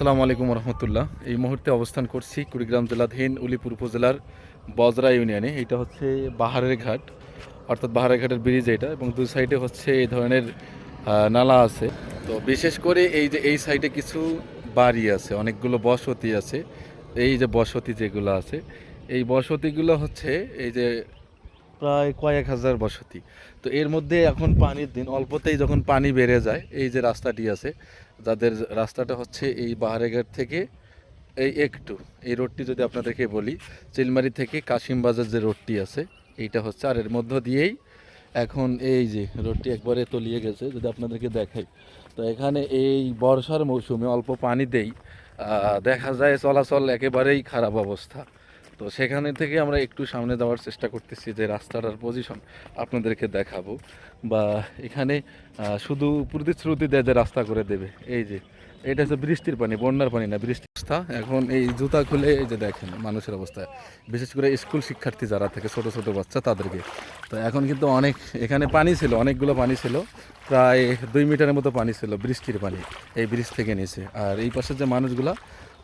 আসসালামু আলাইকুম রহমতুল্লাহ। এই মুহূর্তে অবস্থান করছি কুড়িগ্রাম জেলাধীন উলিপুর উপজেলার বজরা ইউনিয়নে। এটা হচ্ছে বাহারের ঘাট, অর্থাৎ বাহারের ঘাটের ব্রিজ এটা, এবং দুই সাইডে হচ্ছে এই ধরনের নালা আছে। তো বিশেষ করে এই যে এই সাইডে কিছু বাড়ি আছে, অনেকগুলো বসতি আছে। এই যে বসতি যেগুলো আছে, এই বসতিগুলো হচ্ছে এই যে প্রায় কয়েক হাজার বসতি। তো এর মধ্যে এখন পানির দিন, অল্পতেই যখন পানি বেড়ে যায়, এই যে রাস্তাটি আছে, যাদের রাস্তাটা হচ্ছে এই বাহারেঘাট থেকে এই রোডটি যদি আপনাদেরকে বলি, চিলমারি থেকে কাশিমবাজার যে রোডটি আছে এইটা হচ্ছে, আর এর মধ্য দিয়েই এখন এই যে রোডটি একবারে তলিয়ে গেছে যদি আপনাদেরকে দেখাই। তো এখানে এই বর্ষার মৌসুমে অল্প পানিতেই দেখা যায় চলাচল একেবারেই খারাপ অবস্থা। তো সেখানে থেকে আমরা একটু সামনে যাওয়ার চেষ্টা করতেছি, যে রাস্তাটার পজিশন আপনাদেরকে দেখাবো, বা এখানে শুধু প্রতিশ্রুতি দেয় যে রাস্তা করে দেবে। এই যে এটা হচ্ছে বৃষ্টির পানি, বন্যার পানি না, বৃষ্টির অবস্থা। এখন এই জুতা খুলে এই যে দেখেন মানুষের অবস্থা, বিশেষ করে স্কুল শিক্ষার্থী যারা থাকে, ছোট ছোট বাচ্চা তাদেরকে। তো এখন কিন্তু অনেক এখানে পানি ছিল, অনেকগুলো পানি ছিল, প্রায় 2 মিটারের মতো পানি ছিল, বৃষ্টির পানি এই ব্রিজ থেকে নিচে। আর এই পাশের যে মানুষগুলা,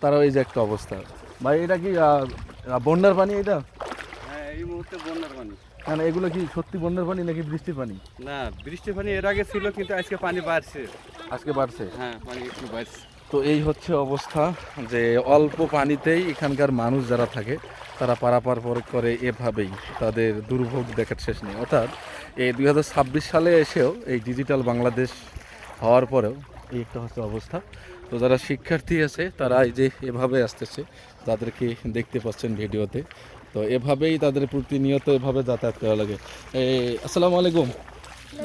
তারাও এই যে একটা অবস্থা। ভাই এটা কি বন্যার পানি এটা? হ্যাঁ, এই মুহূর্তে বন্যার পানি। মানে এগুলো কি সত্যি বন্যার পানি নাকি বৃষ্টির পানি? না, বৃষ্টির পানি এর আগে ছিল, কিন্তু আজকে পানি বাড়ছে। আজকে বাড়ছে? হ্যাঁ, পানি একটু বাড়ছে। তো এই হচ্ছে অবস্থা, যে অল্প পানিতেই এখানকার মানুষ যারা থাকে তারা পারাপার করে এভাবেই, তাদের দুর্ভোগ দেখার শেষ নেই। অর্থাৎ এই 2026 সালে এসেও, এই ডিজিটাল বাংলাদেশ হওয়ার পরেও এই একটা হচ্ছে অবস্থা। তো যারা শিক্ষার্থী আছে তারা এই যে এভাবে আসতেছে, তাদেরকে দেখতে পাচ্ছেন ভিডিওতে। তো এভাবেই তাদের প্রতিনিয়ত এভাবে যাতায়াত করা লাগে। আসসালামু আলাইকুম।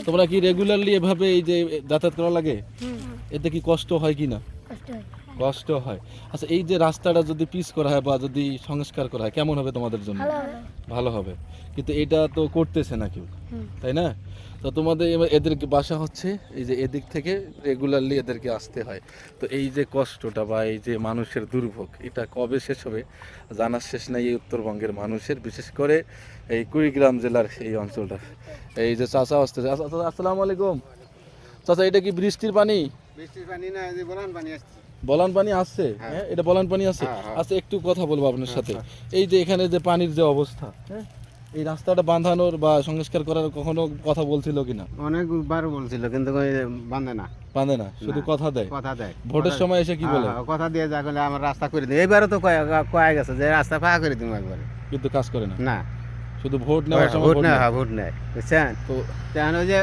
তোমরা কি রেগুলারলি এভাবে এই যে যাতায়াত করা লাগে? এতে কি কষ্ট হয় কি না? কষ্ট হয়। আচ্ছা, এই যে রাস্তাটা যদি পিচ করা হয় বা যদি সংস্কার করা হয়, কেমন হবে তোমাদের জন্য? ভালো হবে, কিন্তু এটা তো করতেছে না কেউ, তাই না? তো তোমাদের এদেরকে বাসা হচ্ছে এই যে এদিক থেকে রেগুলারলি এদেরকে আসতে হয়। তো এই যে কষ্টটা বা এই যে মানুষের দুর্ভোগ, এটা কবে শেষ হবে জানার শেষ নাই এই উত্তরবঙ্গের মানুষের, বিশেষ করে এই কুড়িগ্রাম জেলার এই অঞ্চলটা। এই যে চাচা আসতেছে। আসসালামু আলাইকুম। চাচা, এটা কি বৃষ্টির পানি? বৃষ্টির পানি না, এই যে বন্যার পানি আসছে। বলান পানি আসছে? হ্যাঁ, এটা বলান পানি আছে। আচ্ছা, একটু কথা বলবো আপনার সাথে। এই যে এখানে যে পানির যে অবস্থা, হ্যাঁ, এই রাস্তাটা বাঁধানোর বা সংস্কার করার কখনো কথা বলছিল কিনা? অনেকবার বলছিল, কিন্তু বাঁধে না। বাঁধে না, শুধু কথা দেয়। কথা দেয়, ভোটের সময় এসে কি বলে? কথা দিয়ে যা করলে আমার রাস্তা করে দিই। এবারও তো কয়ে গেছে যে রাস্তা ফাঁকা করে দিব একবারে, কিন্তু কাজ করে না। না, শুধু ভোট নেওয়ার সময় ভোট নেয়, ভোট নেয়, বুঝছেন? তো কেন যে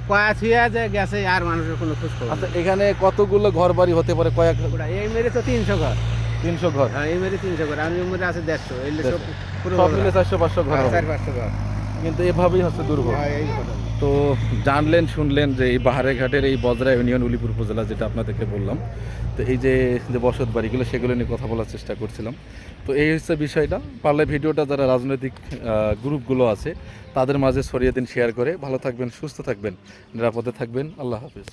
কয়া ছুঁয়ে যে গেছে, আর মানুষের কোনো খোঁজ খবর আচ্ছা, এখানে কতগুলো ঘর বাড়ি হতে পারে? কয়েক নেই। এই মেরে তো 300 ঘর। 300 ঘর? হ্যাঁ, এই মেরে 300 ঘর, আর এই মেরে আছে 150। এই সব পুরো সব মিলে 400-500 ঘর হবে। 400-500 ঘর। কিন্তু এভাবেই হচ্ছে দুর্ভোগ। হ্যাঁ, এই কথা। তো জানলেন, শুনলেন যে এই বাহারে ঘাটের এই বজরা ইউনিয়ন উলিপুর উপজেলা, যেটা আপনাদেরকে বললাম। তো এই যে যে বসত বাড়িগুলো, সেগুলো নিয়ে কথা বলার চেষ্টা করছিলাম। তো এই হচ্ছে বিষয়টা। পারলে ভিডিওটা যারা রাজনৈতিক গ্রুপগুলো আছে তাদের মাঝে ছড়িয়ে দিন, শেয়ার করে। ভালো থাকবেন, সুস্থ থাকবেন, নিরাপদে থাকবেন। আল্লাহ হাফিজ।